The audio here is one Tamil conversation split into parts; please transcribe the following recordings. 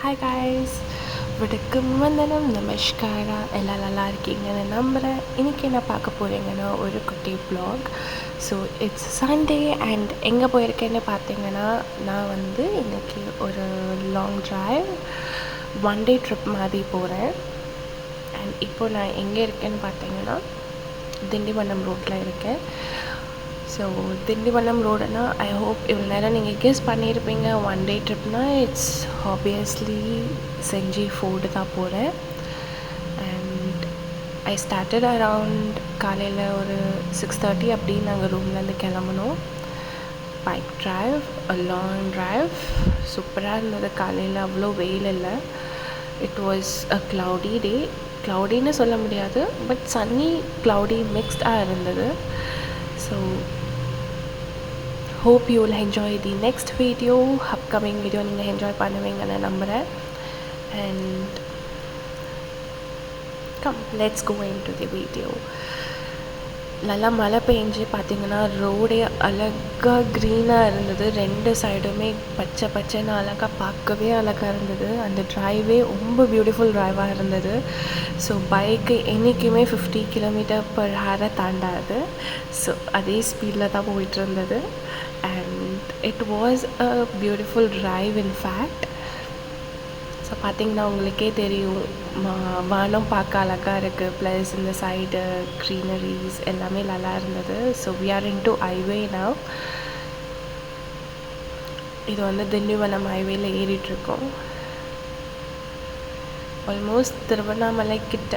ஹாய் காய்ஸ், வணக்கம், வந்தனம், நமஸ்காரா. எல்லாம் நல்லா இருக்கீங்கன்னு நம்புகிறேன். இன்றைக்கி என்ன பார்க்க போகிறீங்கன்னா ஒரு குட்டி vlog. So it's Sunday and எங்கே போயிருக்கேன்னு பார்த்தீங்கன்னா, நான் இன்றைக்கி ஒரு long drive one day trip மாதிரி போகிறேன். அண்ட் இப்போது நான் எங்கே இருக்கேன்னு பார்த்தீங்கன்னா திண்டிவனம் ரோட்டில் இருக்கேன். ஸோ திண்டிவனம் ரோடுனா ஐ ஹோப் இவ்வளோ நேரம் நீங்கள் கெஸ் பண்ணியிருப்பீங்க. ஒன் டே ட்ரிப்னால் இட்ஸ் ஆப்வியஸ்லி செஞ்சி ஃபோர்டு தான் போகிறேன். அண்ட் ஐ ஸ்டார்டட் அரவுண்ட் காலையில் ஒரு 6:30 அப்படி நாங்கள் ரூம்லேருந்து கிளம்புனோம். பைக் ட்ரைவ், லாங் ட்ரைவ், சூப்பராக இருந்தது. காலையில் அவ்வளோ வெயில் இல்லை. இட் வாஸ் அ க்ளவுடி டே. க்ளவுடின்னு சொல்ல முடியாது, பட் சன்னி க்ளவுடி மிக்ஸ்டாக இருந்தது. So hope you will enjoy the next video, upcoming video நீங்கள் என்ஜாய் பண்ணுவீங்கன்னு நம்புகிறேன். and come let's go into the video. நல்லா மழை பெஞ்சு பார்த்திங்கன்னா ரோடே அழகாக க்ரீனாக இருந்தது. ரெண்டு சைடுமே பச்சை பச்சைன்னு அழகாக பார்க்கவே அழகாக இருந்தது. அந்த ட்ரைவே ரொம்ப பியூட்டிஃபுல் ட்ரைவாக இருந்தது. ஸோ பைக்கு என்றைக்குமே 50 km/h தாண்டாது. ஸோ அதே ஸ்பீடில் தான் போயிட்டு இருந்தது. And it was a beautiful drive in fact. So பார்த்திங்கன்னா உங்களுக்கே தெரியும், வானம் பார்க்க அழகாக இருக்குது. ப்ளஸ் இந்த சைடு க்ரீனரிஸ் எல்லாமே நல்லா இருந்தது. So we are in to highway now. இது திண்டிவனம் ஹைவேல ஏறிட்டுருக்கோம். ஆல்மோஸ்ட் திருவண்ணாமலை கிட்ட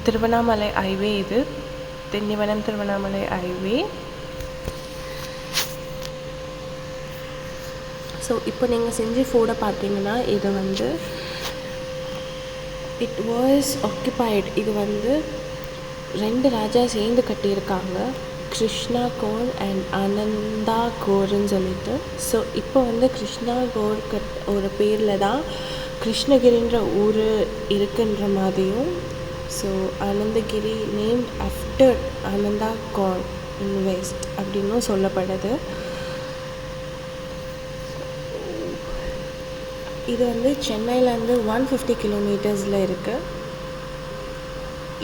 திருவண்ணாமலை ஹைவே இது. திண்டிவனம் திருவண்ணாமலை ஹைவே. ஸோ இப்போ நீங்கள் செஞ்சு ஃபோர்டை பார்த்தீங்கன்னா இது இட் வாஸ் ஆக்குபைடு. இது ரெண்டு ராஜா சேர்ந்து கட்டியிருக்காங்க, கிருஷ்ணா கோர் அண்ட் ஆனந்தா கோர்ன்னு சொல்லிட்டு. ஸோ இப்போ கிருஷ்ணா கோர் ஒரு பேரில் தான் கிருஷ்ணகிரின்ற ஊர் இருக்குன்ற மாதிரியும், so Anandagiri named after Ananda Kon in west அப்படின்னும் சொல்லப்படுது. இது சென்னையிலேருந்து 150 km இருக்குது.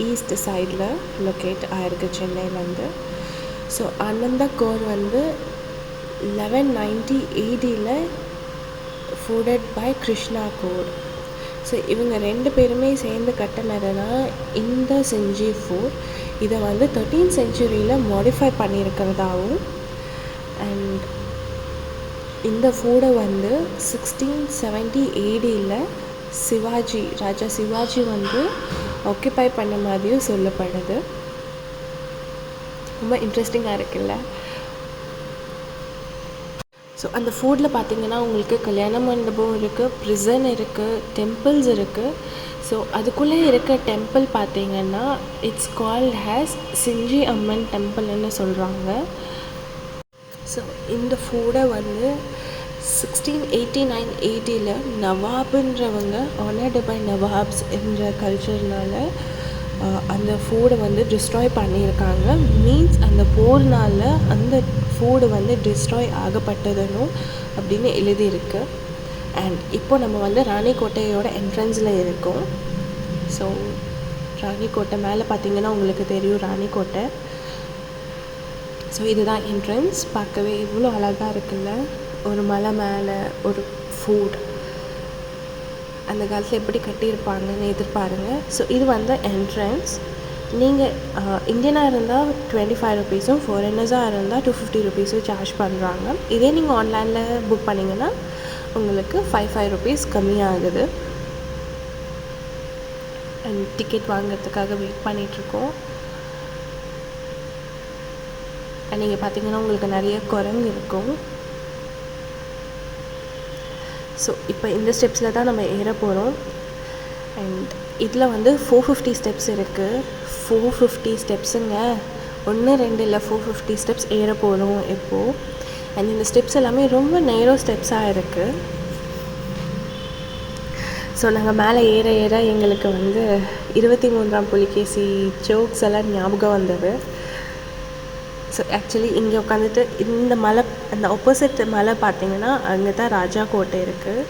ஈஸ்ட் சைடில் லொக்கேட் ஆகிருக்கு சென்னையிலேருந்து. So Ananda Kon 1190 AD forted by Krishna Kon. So இவங்க ரெண்டு பேருமே சேர்ந்து கட்டினதுனா இந்த செஞ்சி ஃபோர்ட். இதை 13th century மாடிஃபை பண்ணியிருக்கிறதாவும், அண்ட் இந்த ஃபோர்டை 1670 AD ராஜா சிவாஜி ஆக்குபை பண்ண மாதிரியும் சொல்லப்படுது. ரொம்ப இன்ட்ரெஸ்டிங்காக இருக்குல்ல. ஸோ அந்த ஃபோர்டில் பார்த்திங்கன்னா உங்களுக்கு கல்யாண மண்டபம் இருக்குது, ப்ரிசன் இருக்குது, டெம்பிள்ஸ் இருக்குது. ஸோ அதுக்குள்ளே இருக்க டெம்பிள் பார்த்திங்கன்னா இட்ஸ் கால்ட் ஹேஸ் செஞ்சி அம்மன் டெம்பிள்னு சொல்கிறாங்க. ஸோ இந்த ஃபோர்டை 1689 AD நவாபுன்றவங்க ஆனர்டு பை நவாப்ஸ் என்ற கல்ச்சர்னால் அந்த ஃபோர்டை டிஸ்ட்ராய் பண்ணியிருக்காங்க. மீன்ஸ் அந்த போர்னால் அந்த ஃபோர்டு டிஸ்ட்ராய் ஆகப்பட்டதுன்னு அப்படின்னு எழுதியிருக்கு. அண்ட் இப்போ நம்ம ராணிக்கோட்டையோட என்ட்ரன்ஸில் இருக்கோம். ஸோ ராணிக்கோட்டை மேலே பார்த்திங்கன்னா உங்களுக்கு தெரியும் ராணிக்கோட்டை. ஸோ இதுதான் என்ட்ரன்ஸ். பார்க்கவே இவ்வளோ அழகாக இருக்குல்ல. ஒரு மலை மேலே ஒரு ஃபோர்ட், அந்த காலத்தில் எப்படி கட்டியிருப்பாங்கன்னு எதிர்பாருங்க. ஸோ இது என்ட்ரன்ஸ். நீங்கள் இந்தியனாக இருந்தால் 25 rupees, ஃபாரினர்ஸாக இருந்தால் 250 rupees சார்ஜ் பண்ணுறாங்க. இதே நீங்கள் ஆன்லைனில் புக் பண்ணிங்கன்னா உங்களுக்கு 5 rupees கம்மியாகுது. அண்ட் டிக்கெட் வாங்கிறதுக்காக வெயிட் பண்ணிகிட்ருக்கோம். நீங்கள் பார்த்திங்கன்னா உங்களுக்கு நிறைய குரங்கு இருக்கும். ஸோ இப்போ இந்த ஸ்டெப்ஸில் தான் நம்ம ஏற போகிறோம். அண்ட் இதில் 450 ஸ்டெப்ஸ் இருக்குது. 450 ஸ்டெப்ஸுங்க, 1 2 இல்லை, 450 ஸ்டெப்ஸ் ஏற போகிறோம் இப்போது. அண்ட் இந்த ஸ்டெப்ஸ் எல்லாமே ரொம்ப நேரோ ஸ்டெப்ஸாக இருக்குது. ஸோ நாங்கள் மேலே ஏற ஏற எங்களுக்கு 23ஆம் புலிகேசி ஜோக்ஸ் எல்லாம் ஞாபகம் வந்தது. ஸோ ஆக்சுவலி இங்கே உட்காந்துட்டு இந்த மலை அந்த ஆப்போசிட் மலை பார்த்தீங்கன்னா அங்கே தான் ராஜா கோட்டை இருக்குது.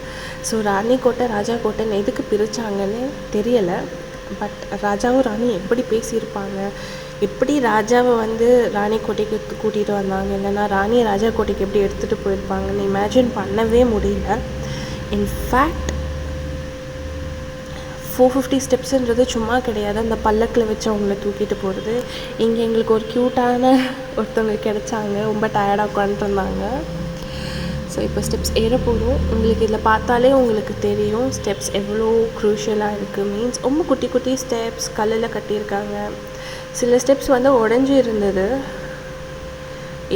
ஸோ ராணி கோட்டை ராஜா கோட்டைன்னு எதுக்கு பிரித்தாங்கன்னு தெரியலை. பட் ராஜாவும் ராணி எப்படி பேசியிருப்பாங்க, எப்படி ராஜாவை வந்து ராணி கோட்டைக்கு கூட்டிகிட்டு வந்தாங்க, இல்லைன்னா ராணியை ராஜா கோட்டைக்கு எப்படி எடுத்துகிட்டு போயிருப்பாங்கன்னு இமேஜின் பண்ணவே முடியல. இன்ஃபேக்ட் 450 ஸ்டெப்ஸுன்றது சும்மா கிடையாது, அந்த பல்லக்கில் வச்சு அவங்கள தூக்கிட்டு போகிறது. இங்கே எங்களுக்கு ஒரு க்யூட்டான ஒருத்தவங்க கிடச்சாங்க, ரொம்ப டயர்டாக உட்காந்துருந்தாங்க. ஸோ இப்போ ஸ்டெப்ஸ் ஏற போகிறோம். உங்களுக்கு இதில் பார்த்தாலே உங்களுக்கு தெரியும் ஸ்டெப்ஸ் எவ்வளோ க்ரூஷியலாக இருக்குது. மீன்ஸ் ரொம்ப குட்டி குட்டி ஸ்டெப்ஸ் கல்லில் கட்டியிருக்காங்க. சில ஸ்டெப்ஸ் வந்து உடஞ்சி இருந்தது.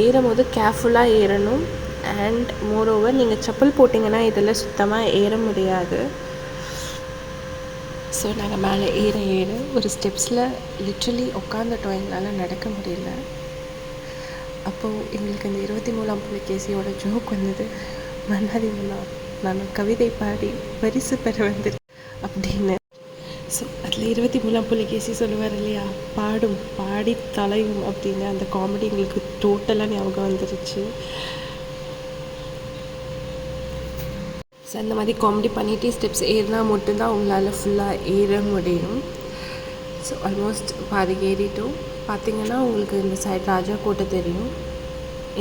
ஏறும் போது கேர்ஃபுல்லாக ஏறணும். அண்ட் மோரோவர் நீங்கள் செப்பல் போட்டிங்கன்னா இதில் சுத்தமாக ஏற முடியாது. ஸோ நாங்கள் மேலே ஏற ஒரு ஸ்டெப்ஸில் லிட்ரலி உட்காந்துட்டோம், எங்களால் நடக்க முடியல. அப்போது எங்களுக்கு அந்த 23ஆம் புலிகேசியோட ஜோக் வந்தது. மன்னாதி மன்னா நான் கவிதை பாடி பரிசு பெற வந்துரு அப்படின்னு. ஸோ அதில் 23ஆம் புலிகேசி சொல்லுவார் இல்லையா, பாடும் பாடி தலையும் அப்படின்னு. அந்த காமெடி எங்களுக்கு டோட்டலாக ஞாபகம் வந்துருச்சு. ஸோ அந்த மாதிரி காமெடி பண்ணிகிட்டே ஸ்டெப்ஸ் ஏறினா மட்டும்தான் உங்களால் ஃபுல்லாக ஏற முடியும். ஸோ ஆல்மோஸ்ட் பாதி ஏறிட்டோம். பார்த்திங்கன்னா உங்களுக்கு இந்த சைடு ராஜா கோட்டை தெரியும்,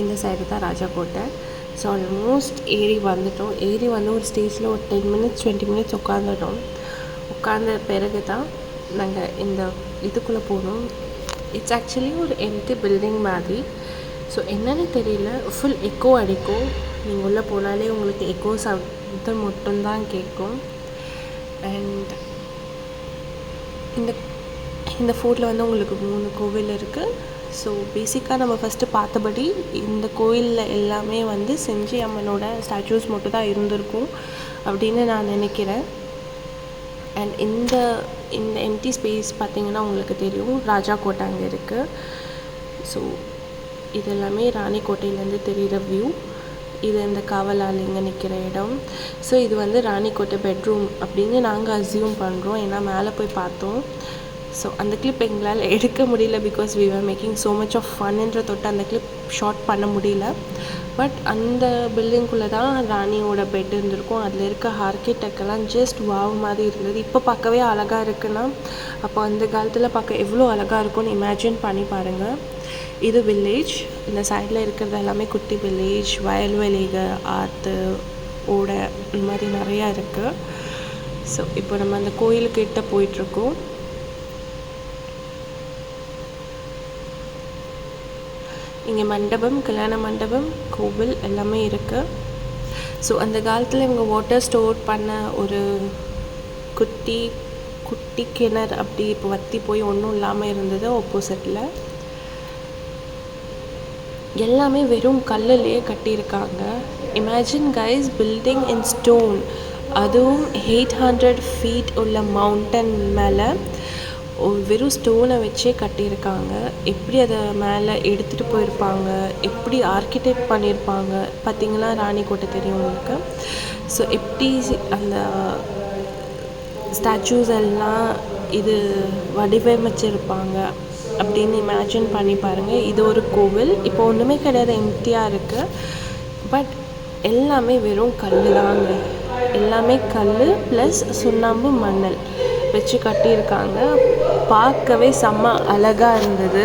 இந்த சைடு தான் ராஜா கோட்டை. ஸோ ஆல்மோஸ்ட் ஏறி வந்துட்டோம். ஏறி வந்து ஒரு ஸ்டேஜில் ஒரு 10 மினிட்ஸ் 20 மினிட்ஸ் உட்காந்துட்டோம். உட்கார்ந்த பிறகு தான் நாங்கள் இந்த இதுக்குள்ளே போனோம். இட்ஸ் ஆக்சுவலி ஒரு எம்டி பில்டிங் மாதிரி. ஸோ என்னென்னு தெரியல, ஃபுல் எக்கோ அடிக்கும். நீங்கள் உள்ளே போனாலே உங்களுக்கு எக்கோ சத்தம் மட்டும்தான் கேட்கும். அண்ட் இந்த ஃபோர்ட்டில் வந்து உங்களுக்கு 3 கோவில் இருக்குது. ஸோ பேசிக்காக நம்ம ஃபஸ்ட்டு பார்த்தபடி இந்த கோயிலில் எல்லாமே வந்து செஞ்சி அம்மனோட ஸ்டாச்சூஸ் மட்டும் தான் இருந்திருக்கும் அப்படின்னு நான் நினைக்கிறேன். அண்ட் இந்த எம்டி ஸ்பேஸ் பார்த்திங்கன்னா உங்களுக்கு தெரியும், ராஜா கோட்டை அங்கே இருக்குது. ஸோ இது எல்லாமே ராணி கோட்டையிலேருந்து தெரிகிற வியூ. இது இந்த காவலால் இங்கே நிற்கிற இடம். ஸோ இது வந்து ராணி கோட்டை பெட்ரூம் அப்படின்னு நாங்கள் அஸ்யூம் பண்ணுறோம், ஏன்னா மேலே போய் பார்த்தோம். ஸோ அந்த கிளிப் எங்களால் எடுக்க முடியல, because we are making so much of ஃபன்ன்ற தொட்டு அந்த கிளிப் ஷார்ட் பண்ண முடியல. பட் அந்த பில்டிங்குள்ளே தான் ராணியோட பெட் இருந்திருக்கும். அதில் இருக்க ஆர்கிடெக்டெல்லாம் ஜஸ்ட் வாவ் மாதிரி இருந்தது. இப்போ பார்க்கவே அழகாக இருக்குன்னா அப்போ அந்த காலத்தில் பார்க்க எவ்வளோ அழகாக இருக்கும்னு இமேஜின் பண்ணி பாருங்கள். இது வில்லேஜ். இந்த சைடில் இருக்கிறது எல்லாமே குட்டி வில்லேஜ், வயல்வெளிகள், ஆற்று, ஓடை, இந்த மாதிரி நிறையா இருக்குது. ஸோ இப்போ நம்ம அந்த கோயிலுக்கிட்ட போயிட்டுருக்கோம். இங்கே மண்டபம், கல்யாண மண்டபம், கோவில் எல்லாமே இருக்குது. ஸோ அந்த காலத்தில் இவங்க வாட்டர் ஸ்டோர் பண்ண ஒரு குட்டி குட்டி கிணறு அப்படி இப்போ வற்றி போய் ஒன்றும் இல்லாமல் இருந்தது. ஆப்போசிட்டில் எல்லாமே வெறும் கல்லுலேயே கட்டியிருக்காங்க. இமேஜின் கைஸ், பில்டிங் இன் ஸ்டோன், அதுவும் 800 feet உள்ள மவுண்டன் மேலே வெறும் ஸ்டோனை வச்சே கட்டியிருக்காங்க. எப்படி அதை மேலே எடுத்துகிட்டு போயிருப்பாங்க, எப்படி ஆர்கிடெக்ட் பண்ணியிருப்பாங்க பார்த்திங்களா. ராணி கோட்டை தெரியும் உங்களுக்கு. ஸோ எப்படி அந்த ஸ்டாச்சூஸ் எல்லாம் இது வடிவமைச்சிருப்பாங்க அப்படின்னு இமேஜின் பண்ணி பாருங்கள். இது ஒரு கோவில். இப்போ ஒன்றுமே கிடையாது, எம்டியாக இருக்குது. பட் எல்லாமே வெறும் கல் தாங்க. எல்லாமே கல் ப்ளஸ் சுண்ணாம்பு மணல் வச்சு கட்டியிருக்காங்க. பார்க்கவே செம்ம அழகாக இருந்தது.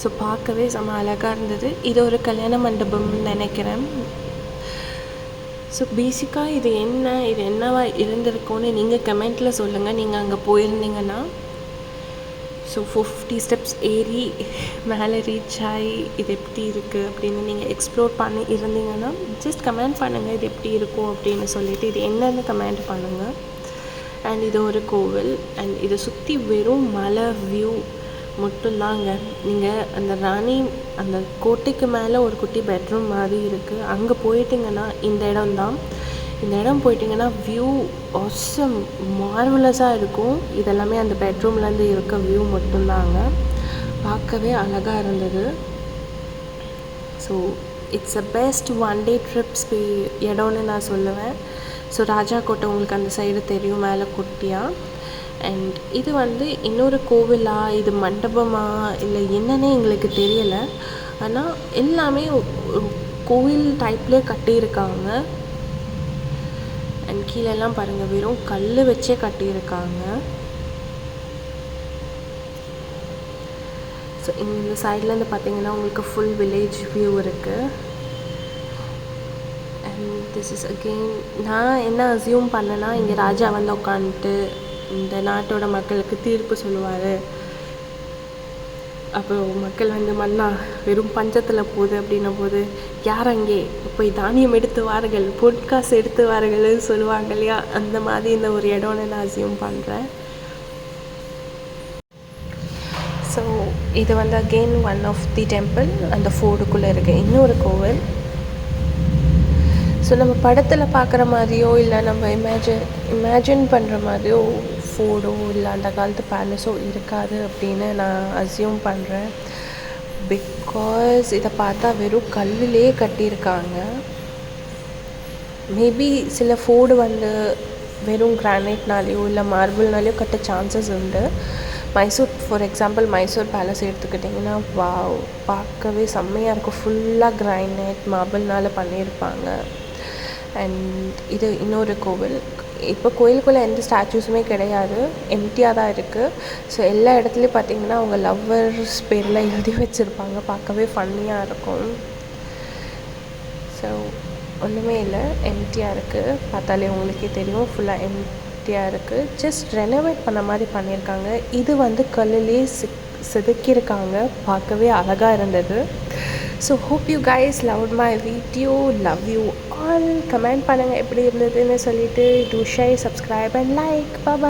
ஸோ பார்க்கவே செம்ம அழகாக இருந்தது. இது ஒரு கல்யாண மண்டபம்னு நினைக்கிறேன். ஸோ பேசிக்காக இது என்னவா இருந்திருக்கும்னு நீங்கள் கமெண்ட்டில் சொல்லுங்கள், நீங்கள் அங்கே போயிருந்தீங்கன்னா. ஸோ 450 ஸ்டெப்ஸ் ஏறி மேலே ரீச் ஆகி இது எப்படி இருக்குது அப்படின்னு நீங்கள் எக்ஸ்ப்ளோர் பண்ணி இருந்தீங்கன்னா ஜஸ்ட் கமெண்ட் பண்ணுங்கள், இது எப்படி இருக்கும் அப்படின்னு சொல்லிவிட்டு. இது என்னென்னு கமெண்ட் பண்ணுங்கள். அண்ட் இது ஒரு கோவில். அண்ட் இதை சுற்றி வெறும் மலை வியூ மட்டும்தாங்க. நீங்கள் அந்த ராணி அந்த கோட்டைக்கு மேலே ஒரு குட்டி பெட்ரூம் மாதிரி இருக்குது. அங்கே போயிட்டிங்கன்னா இந்த இடம் போயிட்டிங்கன்னா வியூ ஆசம் மார்வலஸாக இருக்கும். இதெல்லாமே அந்த பெட்ரூம்லேருந்து இருக்க வியூ மட்டும்தாங்க. பார்க்கவே அழகாக இருந்தது. So it's a best 1 day trips இடம்னு நான் சொல்லுவேன். ஸோ ராஜா கோட்டை உங்களுக்கு அந்த சைடு தெரியும், மேலே குட்டியாக. அண்ட் இது வந்து இன்னொரு கோவிலா, இது மண்டபமா, இல்லை என்னன்னே எங்களுக்கு தெரியலை. ஆனால் எல்லாமே கோயில் டைப்லேயே கட்டியிருக்காங்க. அண்ட் கீழெல்லாம் பாருங்கள், வெறும் கல் வச்சே கட்டியிருக்காங்க. ஸோ இந்த சைட்லேருந்து பார்த்தீங்கன்னா உங்களுக்கு ஃபுல் வில்லேஜ் வியூ இருக்குது. அண்ட் திஸ் இஸ் அகெயின், நான் என்ன அசியூம் பண்ணேன்னா, இங்கே ராஜா வந்து உட்காந்துட்டு இந்த நாட்டோட மக்களுக்கு தீர்ப்பு சொல்லுவார். அப்புறம் மக்கள் வந்து மண்ணா வெறும் பஞ்சத்தில் போகுது அப்படின்னும் போது யார் அங்கே போய் தானியம் எடுத்து வார்கள், பொற்காசு எடுத்து வார்கள்னு சொல்லுவாங்க இல்லையா, அந்த மாதிரி இந்த ஒரு இடம்னு நான் அசியூம் பண்ணுறேன். ஸோ இது வந்து again one of the temple. அந்த ஃபோர்டுக்குள்ளே இருக்க இன்னொரு கோவில். ஸோ நம்ம படத்தில் பார்க்குற மாதிரியோ இல்லை நம்ம இமேஜின் பண்ணுற மாதிரியோ ஃபோர்டோ இல்லை அந்த காலத்து பேலஸோ இருக்காது அப்படின்னு நான் அசியூம் பண்ணுறேன். பிகாஸ் இதை பார்த்தா வெறும் கல்லுலேயே கட்டியிருக்காங்க. மேபி சில ஃபோர்டு வந்து வெறும் கிரானைட்னாலேயோ இல்லை மார்பிள்னாலேயோ கட்ட சான்சஸ் உண்டு. Mysore, for example Mysore palace எடுத்துக்கிட்டிங்கன்னா, வாவ், பார்க்கவே செம்மையாக இருக்கும். ஃபுல்லாக கிரானைட் மார்பிள்னால் பண்ணியிருப்பாங்க. அண்ட் இது இன்னொரு கோவில். இப்போ கோயிலுக்குள்ளே எந்த ஸ்டாச்சூஸுமே கிடையாது, எம்டியாக தான் இருக்குது. ஸோ எல்லா இடத்துலையும் பார்த்திங்கன்னா அவங்க லவ்வர்ஸ் பேரில் எழுதி வச்சுருப்பாங்க. பார்க்கவே ஃபன்னியாக இருக்கும். ஸோ ஒன்றுமே இல்லை, எம்டியாக இருக்குது. பார்த்தாலே உங்களுக்கே தெரியும், ஃபுல்லாக எம்டியாக இருக்குது. ஜஸ்ட் ரெனோவேட் பண்ண மாதிரி பண்ணியிருக்காங்க. இது வந்து கல்லுலேயே செதுக்கியிருக்காங்க. பார்க்கவே அழகாக இருந்தது. So hope you guys loved my video. Love you all. Comment பண்ணுங்கள் எப்படி இருந்ததுன்னு சொல்லிவிட்டு. Do share, subscribe and like. Bye.